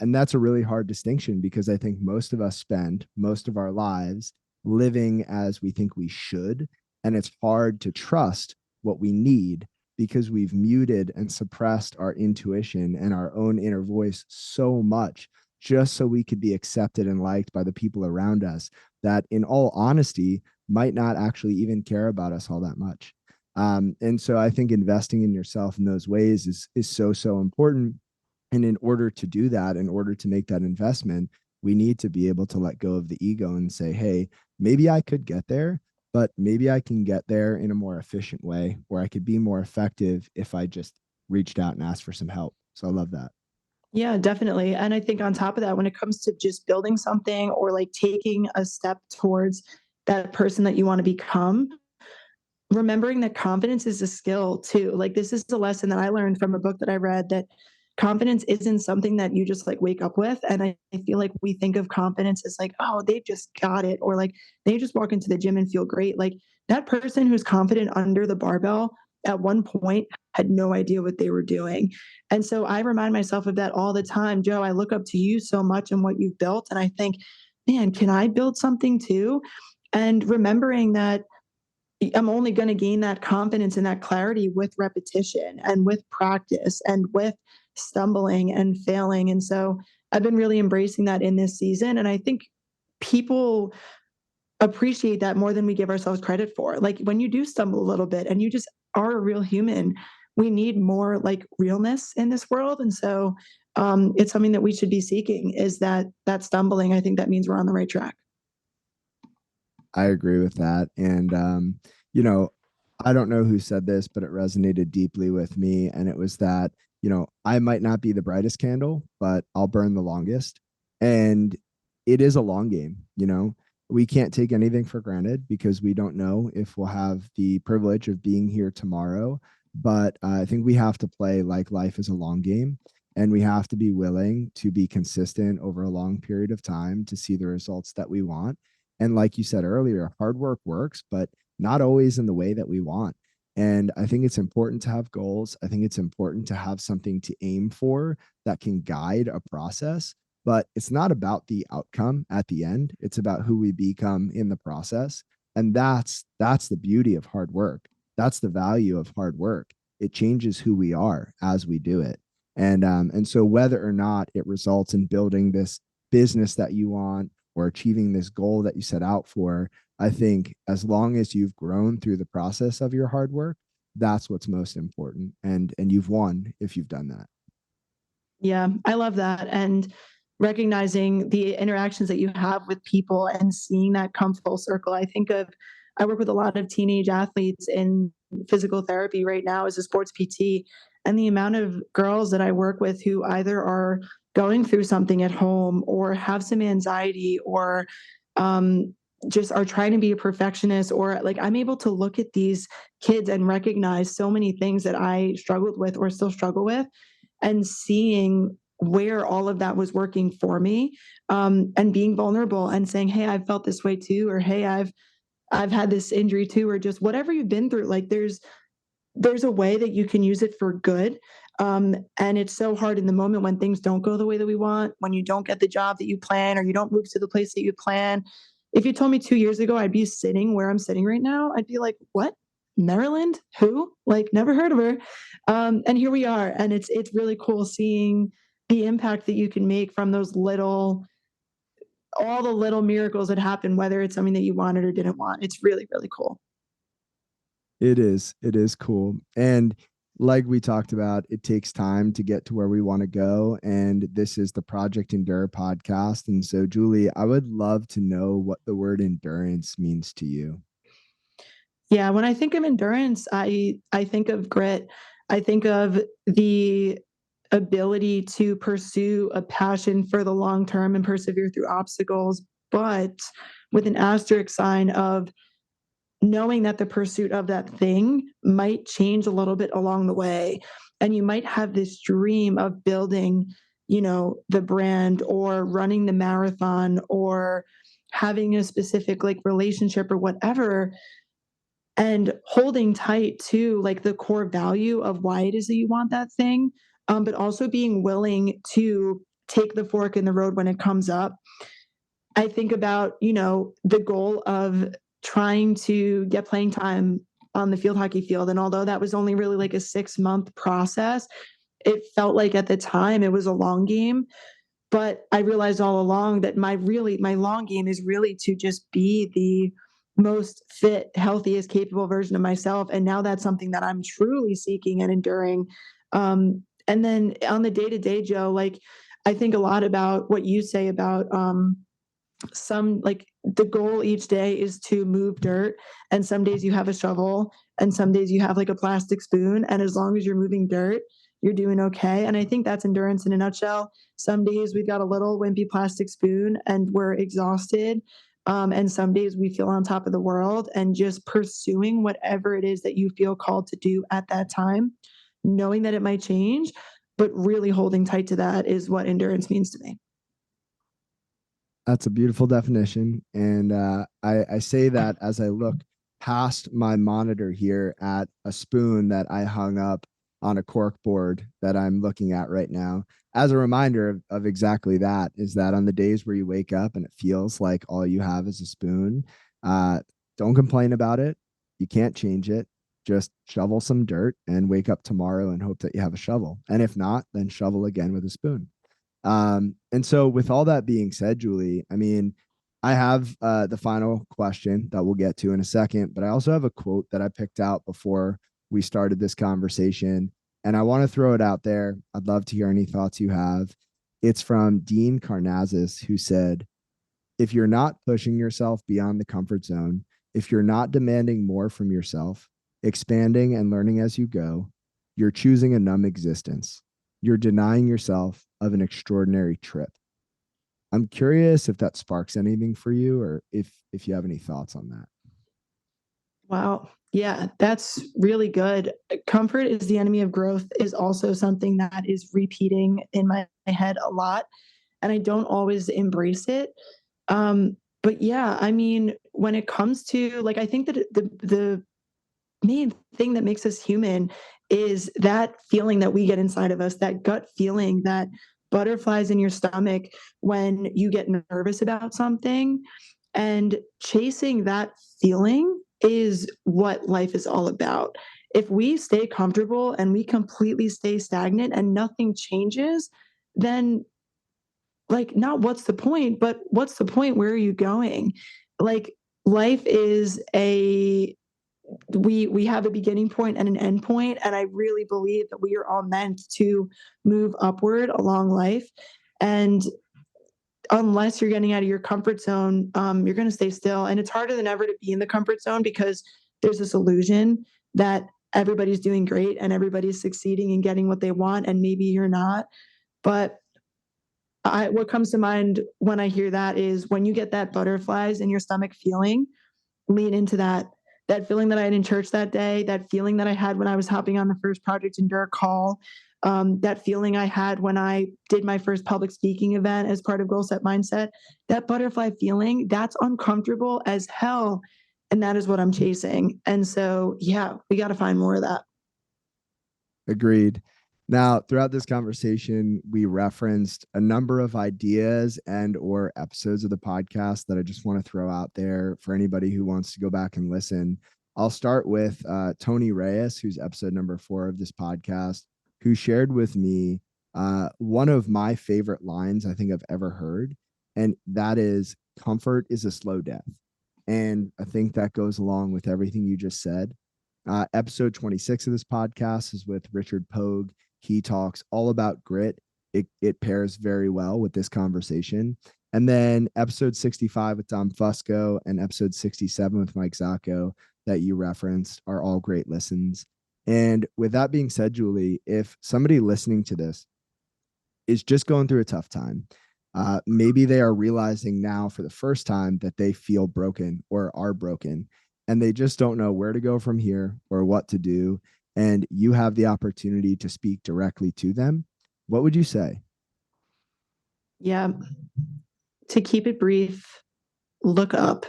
And that's a really hard distinction because I think most of us spend most of our lives living as we think we should. And it's hard to trust what we need because we've muted and suppressed our intuition and our own inner voice so much just so we could be accepted and liked by the people around us that, in all honesty, might not actually even care about us all that much. And so I think investing in yourself in those ways is so important. And in order to do that, in order to make that investment, we need to be able to let go of the ego and say, hey, maybe I could get there, but maybe I can get there in a more efficient way, or I could be more effective if I just reached out and asked for some help. So I love that. Yeah, definitely. And I think on top of that, when it comes to just building something or like taking a step towards that person that you want to become, remembering that confidence is a skill too. Like, this is a lesson that I learned from a book that I read, that confidence isn't something that you just like wake up with. And I feel like we think of confidence as like, oh, they've just got it, or like they just walk into the gym and feel great. Like, that person who's confident under the barbell at one point had no idea what they were doing. And so I remind myself of that all the time. Joe, I look up to you so much and what you've built. And I think, man, can I build something too? And remembering that I'm only going to gain that confidence and that clarity with repetition and with practice and with stumbling and failing. And so I've been really embracing that in this season. And I think people appreciate that more than we give ourselves credit for. Like, when you do stumble a little bit and you just are a real human, we need more like realness in this world. And so it's something that we should be seeking, is that stumbling. I think that means we're on the right track. I agree with that. And, you know, I don't know who said this, but it resonated deeply with me. And it was that, I might not be the brightest candle, but I'll burn the longest. And it is a long game. We can't take anything for granted because we don't know if we'll have the privilege of being here tomorrow. But I think we have to play like life is a long game. And we have to be willing to be consistent over a long period of time to see the results that we want. And like you said earlier, hard work works, but not always in the way that we want. And I think it's important to have goals. I think it's important to have something to aim for that can guide a process, but it's not about the outcome at the end. It's about who we become in the process. And that's the beauty of hard work. That's the value of hard work. It changes who we are as we do it. And so whether or not it results in building this business that you want or achieving this goal that you set out for, I think as long as you've grown through the process of your hard work, that's what's most important. And you've won if you've done that. Yeah, I love that. And recognizing the interactions that you have with people and seeing that come full circle. I work with a lot of teenage athletes in physical therapy right now as a sports PT. And the amount of girls that I work with who either are going through something at home or have some anxiety or um, just are trying to be a perfectionist, or like I'm able to look at these kids and recognize so many things that I struggled with or still struggle with, and seeing where all of that was working for me, and being vulnerable and saying, hey, I've felt this way too, or hey, I've had this injury too, or just whatever you've been through. Like there's a way that you can use it for good. And it's so hard in the moment when things don't go the way that we want, when you don't get the job that you plan or you don't move to the place that you plan. If you told me 2 years ago I'd be sitting where I'm sitting right now, I'd be like, what? Maryland? Who? Like, never heard of her. And here we are. And it's really cool seeing the impact that you can make from those little, all the little miracles that happen, whether it's something that you wanted or didn't want. It's really, really cool. It is. It is cool. And like we talked about, it takes time to get to where we want to go. And this is the Project Endure podcast. And so, Julie, I would love to know what the word endurance means to you. Yeah, when I think of endurance, I think of grit. I think of the ability to pursue a passion for the long term and persevere through obstacles, but with an asterisk sign of knowing that the pursuit of that thing might change a little bit along the way. And you might have this dream of building, the brand or running the marathon or having a specific like relationship or whatever, and holding tight to like the core value of why it is that you want that thing, but also being willing to take the fork in the road when it comes up. I think about, the goal of trying to get playing time on the field hockey field. And although that was only really like a 6-month process, it felt like at the time it was a long game. But I realized all along that my long game is really to just be the most fit, healthiest, capable version of myself. And now that's something that I'm truly seeking and enduring. And then on the day to day, Joe, like I think a lot about what you say about some, like the goal each day is to move dirt, and some days you have a shovel and some days you have like a plastic spoon, and as long as you're moving dirt, you're doing okay. And I think that's endurance in a nutshell. Some days we've got a little wimpy plastic spoon and we're exhausted, and some days we feel on top of the world, and just pursuing whatever it is that you feel called to do at that time, knowing that it might change, but really holding tight to that is what endurance means to me. That's a beautiful definition. And I say that as I look past my monitor here at a spoon that I hung up on a cork board that I'm looking at right now, as a reminder of exactly that, is that on the days where you wake up and it feels like all you have is a spoon, uh, don't complain about it. You can't change it. Just shovel some dirt and wake up tomorrow and hope that you have a shovel. And if not, then shovel again with a spoon. And so, with all that being said, Julie, I mean, I have the final question that we'll get to in a second, but I also have a quote that I picked out before we started this conversation, and I want to throw it out there. I'd love to hear any thoughts you have. It's from Dean Karnazes, who said, if you're not pushing yourself beyond the comfort zone, if you're not demanding more from yourself, expanding and learning as you go, you're choosing a numb existence. You're denying yourself of an extraordinary trip. I'm curious if that sparks anything for you, or if you have any thoughts on that. Wow. Yeah, that's really good. Comfort is the enemy of growth is also something that is repeating in my head a lot, and I don't always embrace it. But yeah, I mean, when it comes to like, I think that the main thing that makes us human is that feeling that we get inside of us, that gut feeling, that butterflies in your stomach when you get nervous about something. And chasing that feeling is what life is all about. If we stay comfortable and we completely stay stagnant and nothing changes, then like not what's the point, but what's the point? Where are you going? Like life is a we have a beginning point and an end point, and I really believe that we are all meant to move upward along life. And unless you're getting out of your comfort zone, you're going to stay still, and it's harder than ever to be in the comfort zone because there's this illusion that everybody's doing great and everybody's succeeding and getting what they want, and maybe you're not. But what comes to mind when I hear that is when you get that butterflies in your stomach feeling, lean into that feeling that I had in church that day, that feeling that I had when I was hopping on the first Project Endure call, that feeling I had when I did my first public speaking event as part of Goal Set Mindset, that butterfly feeling, that's uncomfortable as hell. And that is what I'm chasing. And so, yeah, we got to find more of that. Agreed. Now, throughout this conversation, we referenced a number of ideas and or episodes of the podcast that I just want to throw out there for anybody who wants to go back and listen. I'll start with Tony Reyes, who's episode number 4 of this podcast, who shared with me one of my favorite lines I think I've ever heard. And that is, comfort is a slow death. And I think that goes along with everything you just said. Episode 26 of this podcast is with Richard Pogue. He talks all about grit. It pairs very well with this conversation. And then episode 65 with Dom Fusco and episode 67 with Mike Zacco that you referenced are all great listens. And with that being said, Julie, if somebody listening to this is just going through a tough time, maybe they are realizing now for the first time that they feel broken or are broken, and they just don't know where to go from here or what to do. And you have the opportunity to speak directly to them. What would you say? Yeah. To keep it brief, look up.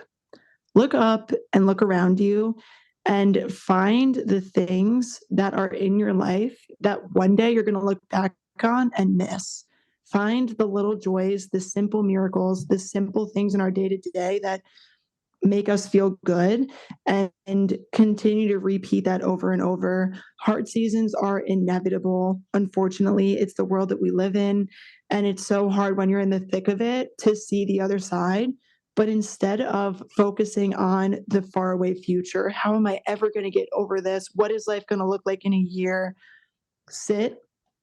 Look up and look around you and find the things that are in your life that one day you're going to look back on and miss. Find the little joys, the simple miracles, the simple things in our day to day that make us feel good, and continue to repeat that over and over. Hard seasons are inevitable. Unfortunately, it's the world that we live in. And it's so hard when you're in the thick of it to see the other side. But instead of focusing on the faraway future, how am I ever going to get over this? What is life going to look like in a year? Sit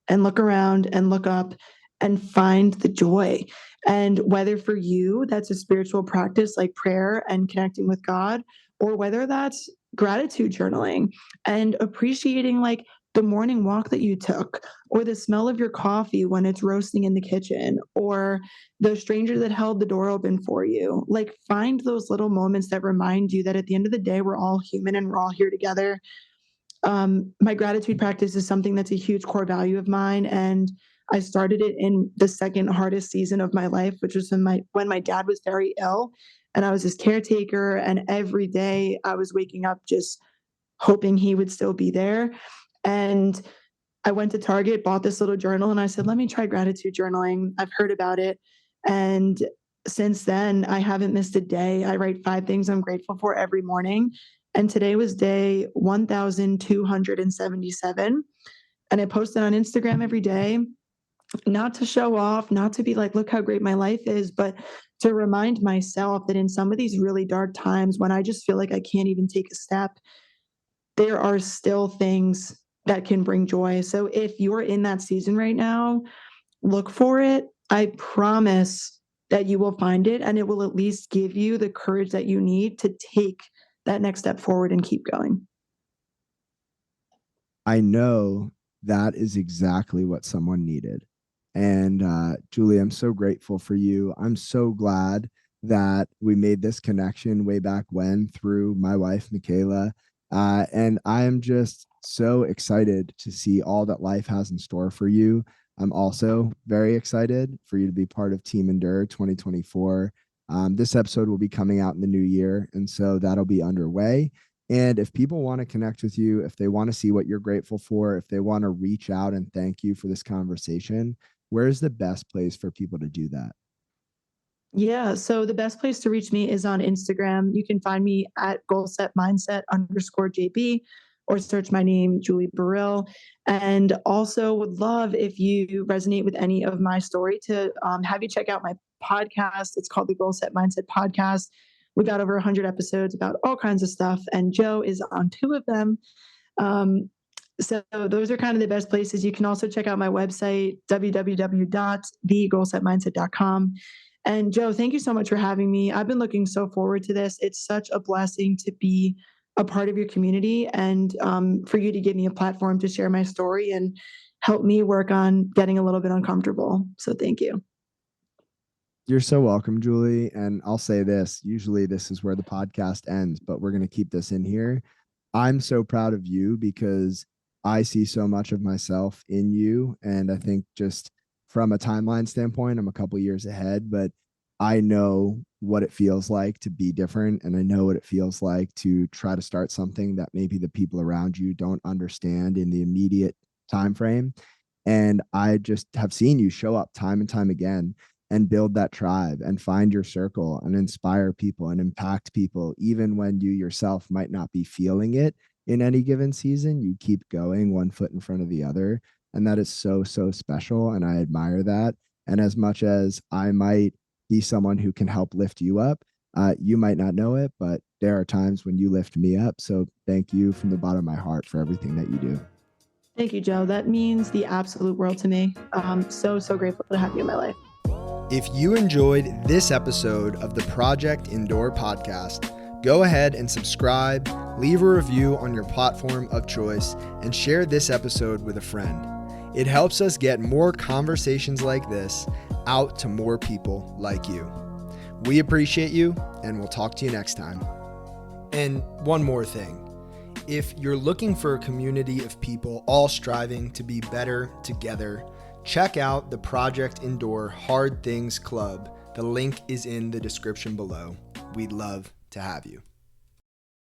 and look around and look up and find the joy. And whether for you that's a spiritual practice like prayer and connecting with God, or whether that's gratitude journaling and appreciating like the morning walk that you took, or the smell of your coffee when it's roasting in the kitchen, or the stranger that held the door open for you. Like, find those little moments that remind you that at the end of the day, we're all human and we're all here together. My gratitude practice is something that's a huge core value of mine, and I started it in the second hardest season of my life, which was when my dad was very ill, and I was his caretaker. And every day I was waking up just hoping he would still be there. And I went to Target, bought this little journal, and I said, "Let me try gratitude journaling. I've heard about it." And since then, I haven't missed a day. I write 5 things I'm grateful for every morning. And today was day 1277. And I post it on Instagram every day, not to show off, not to be like, look how great my life is, but to remind myself that in some of these really dark times when I just feel like I can't even take a step, there are still things that can bring joy. So if you're in that season right now, look for it. I promise that you will find it, and it will at least give you the courage that you need to take that next step forward and keep going. I know that is exactly what someone needed. And Julie, I'm so grateful for you. I'm so glad that we made this connection way back when through my wife, Michaela. And I am just so excited to see all that life has in store for you. I'm also very excited for you to be part of Team Endure 2024. This episode will be coming out in the new year, and so that'll be underway. And if people want to connect with you, if they want to see what you're grateful for, if they want to reach out and thank you for this conversation, where's the best place for people to do that? Yeah. So the best place to reach me is on Instagram. You can find me at goalsetmindset_JB or search my name, Julie Burrill. And also would love if you resonate with any of my story to have you check out my podcast. It's called the Goal Set Mindset Podcast. We got over 100 episodes about all kinds of stuff, and Joe is on 2 of them. So those are kind of the best places. You can also check out my website, www.thegoalsetmindset.com. And Joe, thank you so much for having me. I've been looking so forward to this. It's such a blessing to be a part of your community and for you to give me a platform to share my story and help me work on getting a little bit uncomfortable. So thank you. You're so welcome, Julie. And I'll say this, usually this is where the podcast ends, but we're going to keep this in here. I'm so proud of you because I see so much of myself in you. And I think just from a timeline standpoint, I'm a couple years ahead, but I know what it feels like to be different. And I know what it feels like to try to start something that maybe the people around you don't understand in the immediate time frame. And I just have seen you show up time and time again and build that tribe and find your circle and inspire people and impact people, even when you yourself might not be feeling it in any given season. You keep going one foot in front of the other. And that is so, so special. And I admire that. And as much as I might be someone who can help lift you up, you might not know it, but there are times when you lift me up. So thank you from the bottom of my heart for everything that you do. Thank you, Joe. That means the absolute world to me. So grateful to have you in my life. If you enjoyed this episode of the Project Endure podcast, go ahead and subscribe, leave a review on your platform of choice, and share this episode with a friend. It helps us get more conversations like this out to more people like you. We appreciate you, and we'll talk to you next time. And one more thing. If you're looking for a community of people all striving to be better together, check out the Project Endure Hard Things Club. The link is in the description below. We'd love to have you.